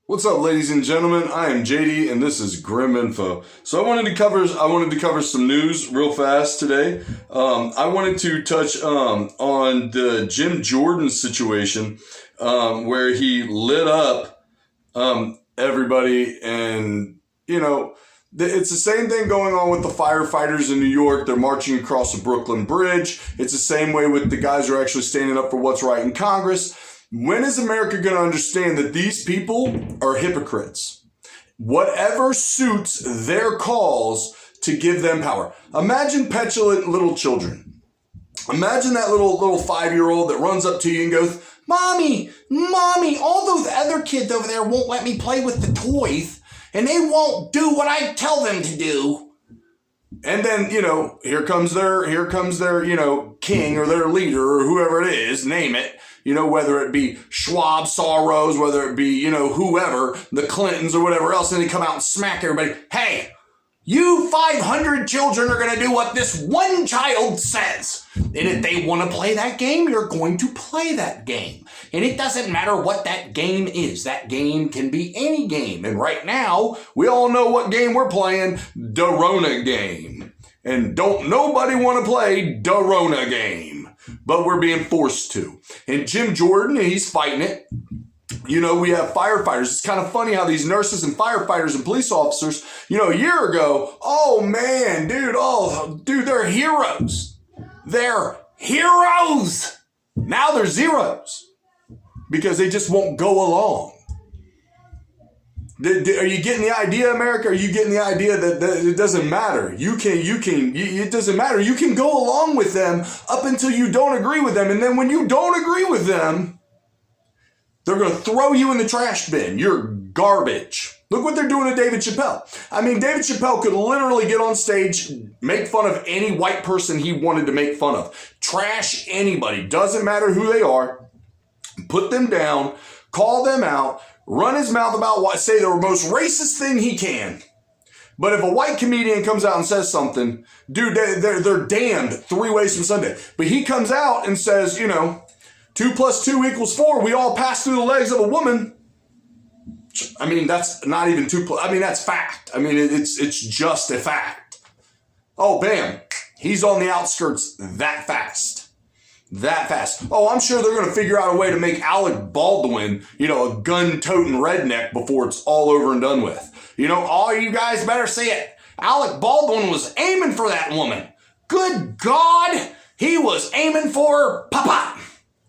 What's up, ladies and gentlemen? I am JD, and this is Grim Info. So I wanted to cover some news real fast today. I wanted to touch on the Jim Jordan situation, where he lit up everybody, and it's the same thing going on with the firefighters in New York. They're marching across the Brooklyn Bridge. It's the same way with the guys who are actually standing up for what's right in Congress. When is America going to understand that these people are hypocrites? Whatever suits their cause to give them power. Imagine petulant little children. Imagine that little 5-year-old that runs up to you and goes, Mommy, all those other kids over there won't let me play with the toys, and they won't do what I tell them to do. And then, here comes their, king or their leader or whoever it is, name it. Whether it be Schwab, Soros, whether it be, whoever, the Clintons or whatever else, and they come out and smack everybody. Hey, you 500 children are going to do what this one child says. And if they want to play that game, you're going to play that game. And it doesn't matter what that game is. That game can be any game. And right now, we all know what game we're playing, the Rona game. And don't nobody want to play the Rona game. But we're being forced to. And Jim Jordan, he's fighting it. We have firefighters. It's kind of funny how these nurses and firefighters and police officers, a year ago, oh man, dude, they're heroes. They're heroes. Now they're zeros because they just won't go along. Are you getting the idea, America? Are you getting the idea that it doesn't matter? It doesn't matter. You can go along with them up until you don't agree with them. And then when you don't agree with them, they're going to throw you in the trash bin. You're garbage. Look what they're doing to David Chappelle. I mean, David Chappelle could literally get on stage, make fun of any white person he wanted to make fun of. Trash anybody. Doesn't matter who they are. Put them down. Call them out. Run his mouth about what, say the most racist thing he can. But if a white comedian comes out and says something, dude, they're damned 3 ways from Sunday. But he comes out and says, 2 + 2 = 4. We all pass through the legs of a woman. I mean, that's not even 2 I mean, that's fact. I mean, it's just a fact. Oh, bam. He's on the outskirts that fast. That fast. Oh, I'm sure they're going to figure out a way to make Alec Baldwin, a gun-toting redneck before it's all over and done with. All you guys better see it. Alec Baldwin was aiming for that woman. Good God, he was aiming for her. Pop.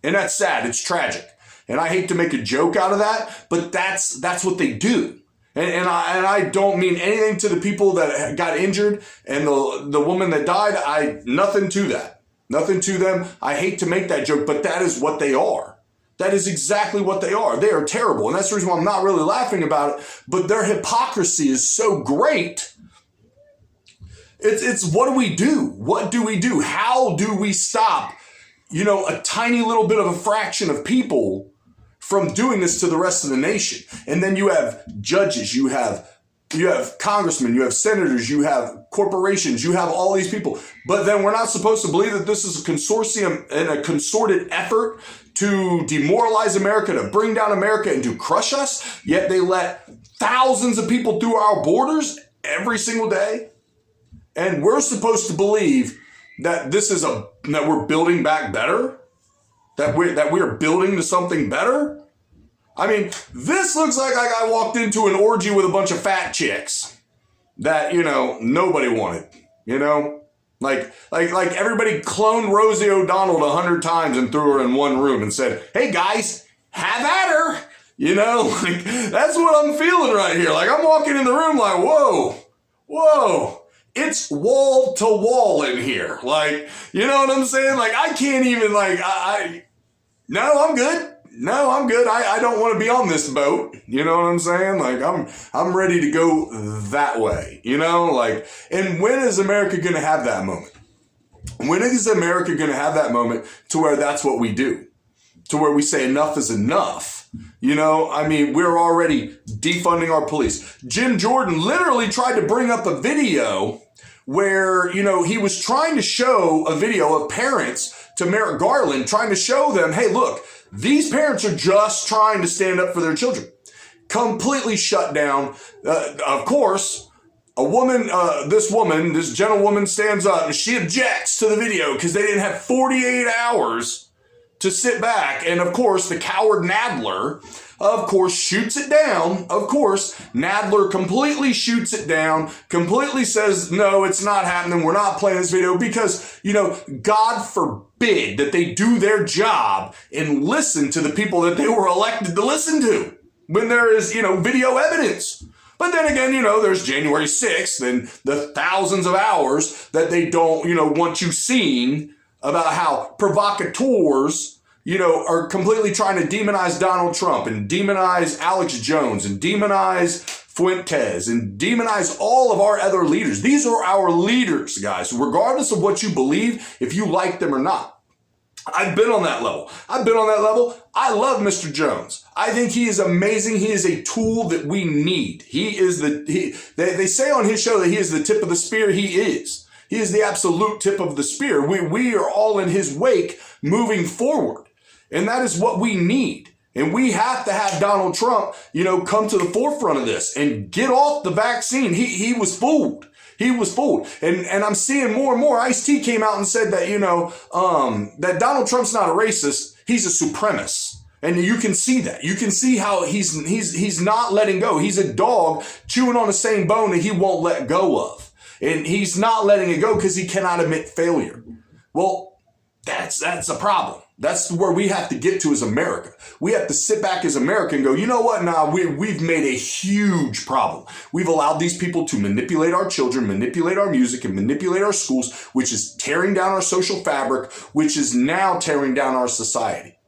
And that's sad. It's tragic. And I hate to make a joke out of that, but that's what they do. And I don't mean anything to the people that got injured and the woman that died. Nothing to that. Nothing to them. I hate to make that joke, but that is what they are. That is exactly what they are. They are terrible. And that's the reason why I'm not really laughing about it. But their hypocrisy is so great. It's what do we do? What do we do? How do we stop, a tiny little bit of a fraction of people from doing this to the rest of the nation? And then you have judges, you have congressmen, you have senators, you have corporations, you have all these people. But then we're not supposed to believe that this is a consortium and a consorted effort to demoralize America, to bring down America and to crush us. Yet they let thousands of people through our borders every single day. And we're supposed to believe that that we're building back better, that we're building to something better. I mean, this looks like I walked into an orgy with a bunch of fat chicks that, nobody wanted, Like everybody cloned Rosie O'Donnell 100 times and threw her in one room and said, hey guys, have at her. That's what I'm feeling right here. Like I'm walking in the room like, whoa, it's wall to wall in here. Like, you know what I'm saying? Like I can't even no, I'm good. No, I'm good. I don't want to be on this boat. You know what I'm saying? Like I'm ready to go that way, and when is America going to have that moment? When is America going to have that moment to where that's what we do? To where we say enough is enough? We're already defunding our police. Jim Jordan literally tried to bring up a video where, he was trying to show a video of parents to Merrick Garland, trying to show them, hey, look, these parents are just trying to stand up for their children. completely shut down. Of course, this gentlewoman stands up and she objects to the video because they didn't have 48 hours to sit back. And of course, the coward Nadler, of course, shoots it down. Of course, Nadler completely shoots it down, completely says, no, it's not happening. We're not playing this video because, God forbid that they do their job and listen to the people that they were elected to listen to when there is, video evidence. But then again, there's January 6th and the thousands of hours that they don't, want you seeing about how provocateurs, are completely trying to demonize Donald Trump and demonize Alex Jones and demonize Fuentes and demonize all of our other leaders. These are our leaders, guys, regardless of what you believe, if you like them or not. I've been on that level. I love Mr. Jones. I think he is amazing. He is a tool that we need. They say on his show that he is the tip of the spear. He is. He is the absolute tip of the spear. We are all in his wake moving forward. And that is what we need. And we have to have Donald Trump, come to the forefront of this and get off the vaccine. He was fooled. He was fooled. And I'm seeing more and more. Ice-T came out and said that, that Donald Trump's not a racist. He's a supremacist. And you can see that. You can see how he's not letting go. He's a dog chewing on the same bone that he won't let go of. And he's not letting it go because he cannot admit failure. Well, that's a problem. That's where we have to get to as America. We have to sit back as America and go, you know what? Nah, we've made a huge problem. We've allowed these people to manipulate our children, manipulate our music, and manipulate our schools, which is tearing down our social fabric, which is now tearing down our society.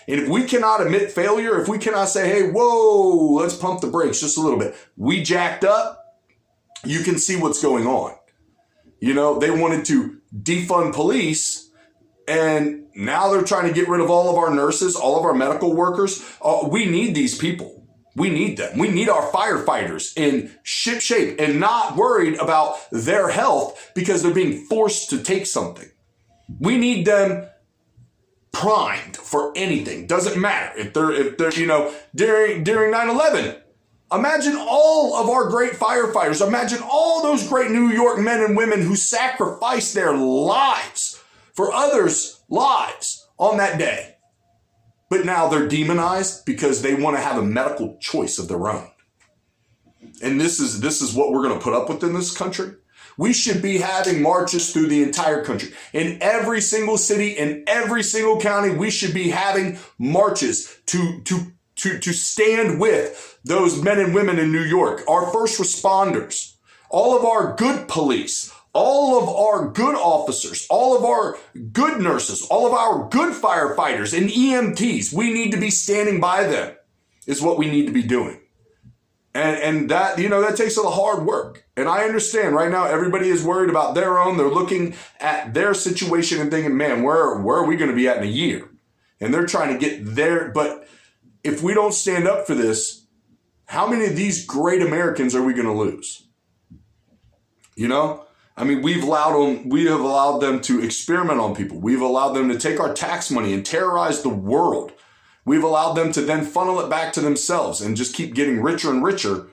And if we cannot admit failure, if we cannot say, hey, whoa, let's pump the brakes just a little bit. We jacked up. You can see what's going on. They wanted to defund police. And now they're trying to get rid of all of our nurses, all of our medical workers. We need these people. We need them. We need our firefighters in ship shape and not worried about their health because they're being forced to take something. We need them primed for anything. Doesn't matter if they're during 9/11. Imagine all of our great firefighters. Imagine all those great New York men and women who sacrificed their lives for others' lives on that day. But now they're demonized because they want to have a medical choice of their own. And this is what we're going to put up with in this country. We should be having marches through the entire country. In every single city, in every single county, we should be having marches to stand with those men and women in New York, our first responders, all of our good police, all of our good officers, all of our good nurses, all of our good firefighters and EMTs. We need to be standing by them is what we need to be doing. And that, that takes a lot of hard work. And I understand right now everybody is worried about their own. They're looking at their situation and thinking, man, where are we going to be at in a year? And they're trying to get there. But if we don't stand up for this, how many of these great Americans are we going to lose? We have allowed them to experiment on people. We've allowed them to take our tax money and terrorize the world. We've allowed them to then funnel it back to themselves and just keep getting richer and richer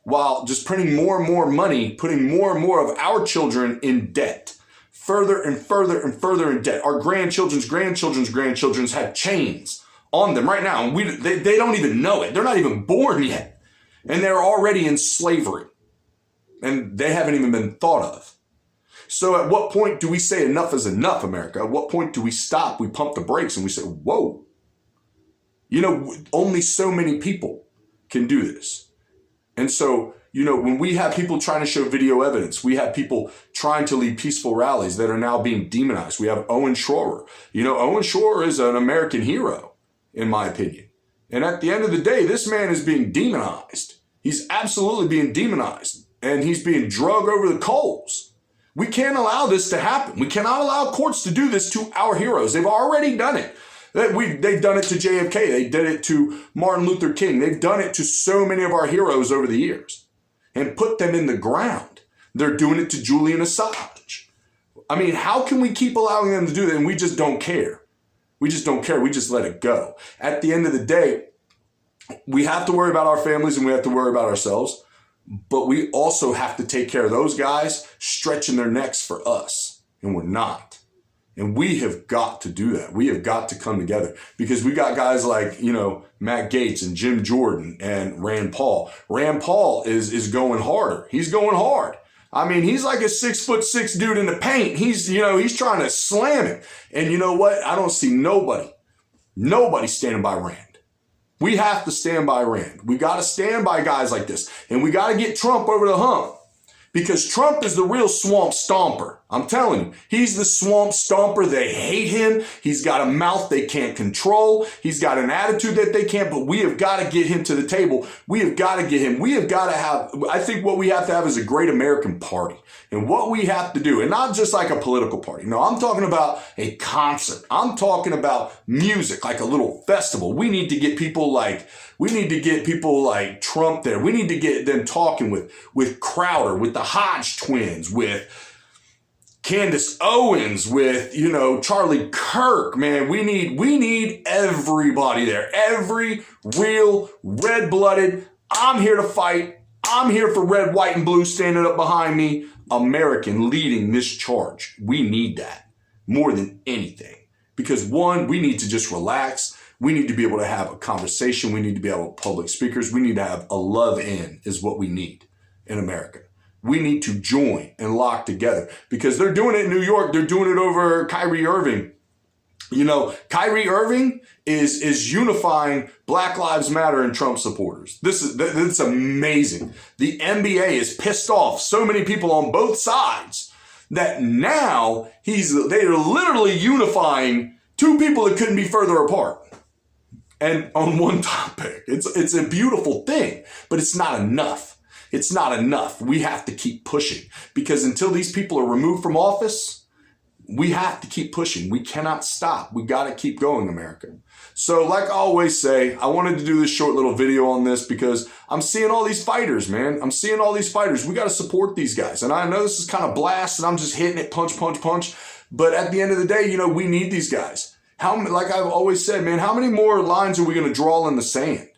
while just printing more and more money, putting more and more of our children in debt, further and further and further in debt. Our grandchildren's have chains on them right now. And they don't even know it. They're not even born yet. And they're already in slavery. And they haven't even been thought of. So at what point do we say enough is enough, America? At what point do we stop? We pump the brakes and we say, whoa. Only so many people can do this. And so, when we have people trying to show video evidence, we have people trying to lead peaceful rallies that are now being demonized. We have Owen Schroer. Owen Schroer is an American hero, in my opinion. And at the end of the day, this man is being demonized. He's absolutely being demonized. And he's being drugged over the coals. We can't allow this to happen. We cannot allow courts to do this to our heroes. They've already done it. They've done it to JFK. They did it to Martin Luther King. They've done it to so many of our heroes over the years and put them in the ground. They're doing it to Julian Assange. How can we keep allowing them to do that? And we just don't care. We just don't care. We just let it go. At the end of the day, We have to worry about our families and we have to worry about ourselves, but we also have to take care of those guys stretching their necks for us, and we're not. And we have got to do that. We have got to come together because we got guys like, Matt Gaetz and Jim Jordan and Rand Paul. Rand Paul is going harder. He's going hard. I mean, he's like a 6'6" dude in the paint. He's trying to slam it. And you know what? I don't see nobody standing by Rand. We have to stand by Rand. We got to stand by guys like this. And we got to get Trump over the hump. Because Trump is the real swamp stomper. I'm telling you, he's the swamp stomper. They hate him. He's got a mouth they can't control. He's got an attitude that they can't, but we have got to get him to the table. We have got to get him. We have got to have, I think what we have to have is a great American party. And what we have to do, and not just like a political party. No, I'm talking about a concert. I'm talking about music, like a little festival. We need to get people like Trump there. We need to get them talking with Crowder, with the Hodge twins, with Candace Owens, with, Charlie Kirk, man. We need everybody there. Every real red-blooded, I'm here to fight. I'm here for red, white, and blue standing up behind me. American leading this charge. We need that more than anything. Because one, we need to just relax. We need to be able to have a conversation. We need to be able to public speakers. We need to have a love in is what we need in America. We need to join and lock together because they're doing it in New York. They're doing it over Kyrie Irving. Kyrie Irving is unifying Black Lives Matter and Trump supporters. It's amazing. The NBA is pissed off so many people on both sides that now they are literally unifying two people that couldn't be further apart. And on one topic, it's a beautiful thing, but it's not enough. It's not enough. We have to keep pushing because until these people are removed from office, we have to keep pushing. We cannot stop. We got to keep going, America. So like I always say, I wanted to do this short little video on this because I'm seeing all these fighters, man. I'm seeing all these fighters. We got to support these guys. And I know this is kind of blast and I'm just hitting it punch, punch, punch. But at the end of the day, we need these guys. Like I've always said, man, how many more lines are we going to draw in the sand?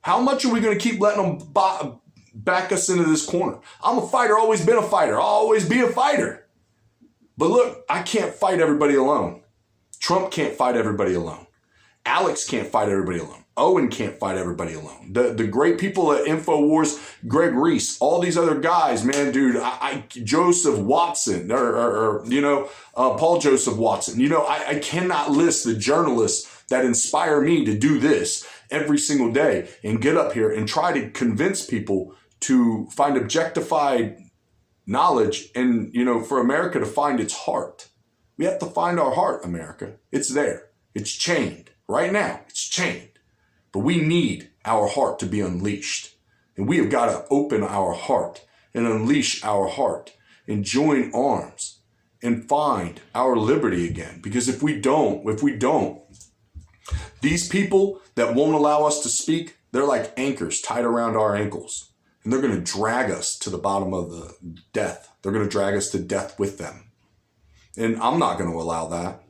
How much are we going to keep letting them back us into this corner? I'm a fighter, always been a fighter. I'll always be a fighter. But look, I can't fight everybody alone. Trump can't fight everybody alone. Alex can't fight everybody alone. Owen can't fight everybody alone. The great people at InfoWars, Greg Reese, all these other guys, man, dude, Joseph Watson, Paul Joseph Watson. I cannot list the journalists that inspire me to do this every single day and get up here and try to convince people to find objectified knowledge and, for America to find its heart. We have to find our heart, America. It's there. It's chained. Right now, it's chained. But we need our heart to be unleashed. And we have got to open our heart and unleash our heart and join arms and find our liberty again. Because if we don't, these people that won't allow us to speak, they're like anchors tied around our ankles. And they're going to drag us to the bottom of the death. They're going to drag us to death with them. And I'm not going to allow that.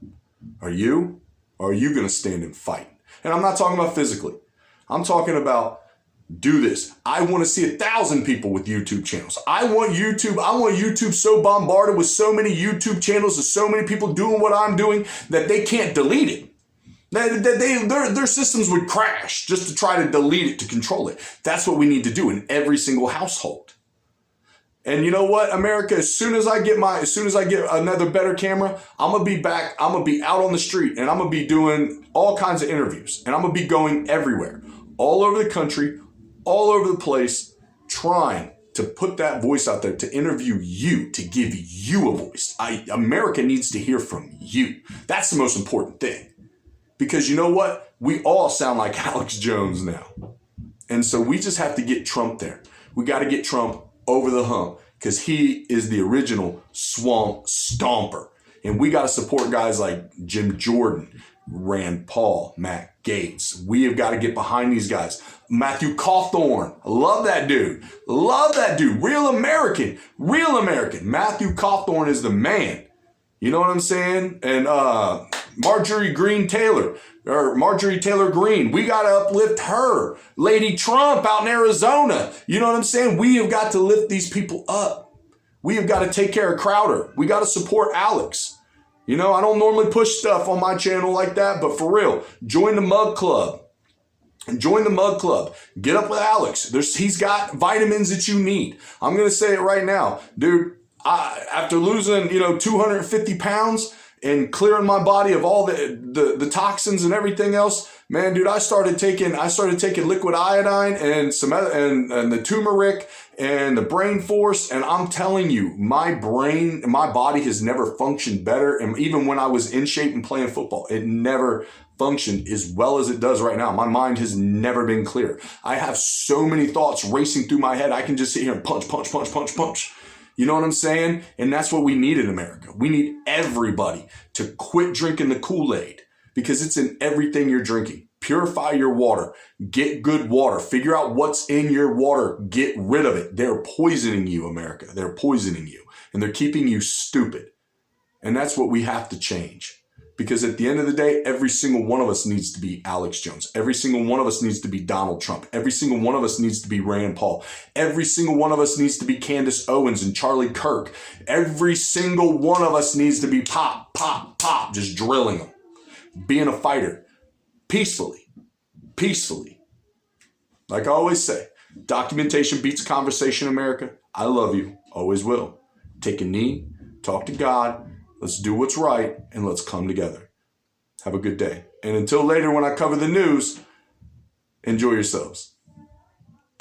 Are you? Or are you going to stand and fight? And I'm not talking about physically. I'm talking about do this. I want to see 1,000 people with YouTube channels. I want YouTube so bombarded with so many YouTube channels and so many people doing what I'm doing that they can't delete it. Their systems would crash just to try to delete it, to control it. That's what we need to do in every single household. And you know what, America, as soon as I get another better camera, I'm going to be back. I'm going to be out on the street and I'm going to be doing all kinds of interviews and I'm going to be going everywhere, all over the country, all over the place, trying to put that voice out there, to interview you, to give you a voice. America needs to hear from you. That's the most important thing. Because you know what? We all sound like Alex Jones now. And so we just have to get Trump there. We got to get Trump over the hump because he is the original swamp stomper. And we got to support guys like Jim Jordan, Rand Paul, Matt Gaetz. We have got to get behind these guys. Matthew Cawthorn. Love that dude. Love that dude. Real American. Real American. Matthew Cawthorn is the man. You know what I'm saying? And Marjorie Taylor Greene. We got to uplift her. Lady Trump out in Arizona. You know what I'm saying? We have got to lift these people up. We have got to take care of Crowder. We got to support Alex. You know, I don't normally push stuff on my channel like that, but for real, join the Mug Club. Join the Mug Club. Get up with Alex. He's got vitamins that you need. I'm going to say it right now. Dude, after losing, 250 pounds and clearing my body of all the toxins and everything else, man, dude, I started taking liquid iodine and some other, and the turmeric and the brain force. And I'm telling you, my body has never functioned better. And even when I was in shape and playing football, it never functioned as well as it does right now. My mind has never been clear. I have so many thoughts racing through my head. I can just sit here and punch. You know what I'm saying? And that's what we need in America. We need everybody to quit drinking the Kool-Aid because it's in everything you're drinking. Purify your water. Get good water. Figure out what's in your water. Get rid of it. They're poisoning you, America. They're poisoning you. And they're keeping you stupid. And that's what we have to change. Because at the end of the day, every single one of us needs to be Alex Jones. Every single one of us needs to be Donald Trump. Every single one of us needs to be Rand Paul. Every single one of us needs to be Candace Owens and Charlie Kirk. Every single one of us needs to be pop, just drilling them. Being a fighter. Peacefully. Like I always say, documentation beats conversation, America. I love you. Always will. Take a knee. Talk to God. Let's do what's right, and let's come together. Have a good day. And until later when I cover the news, enjoy yourselves.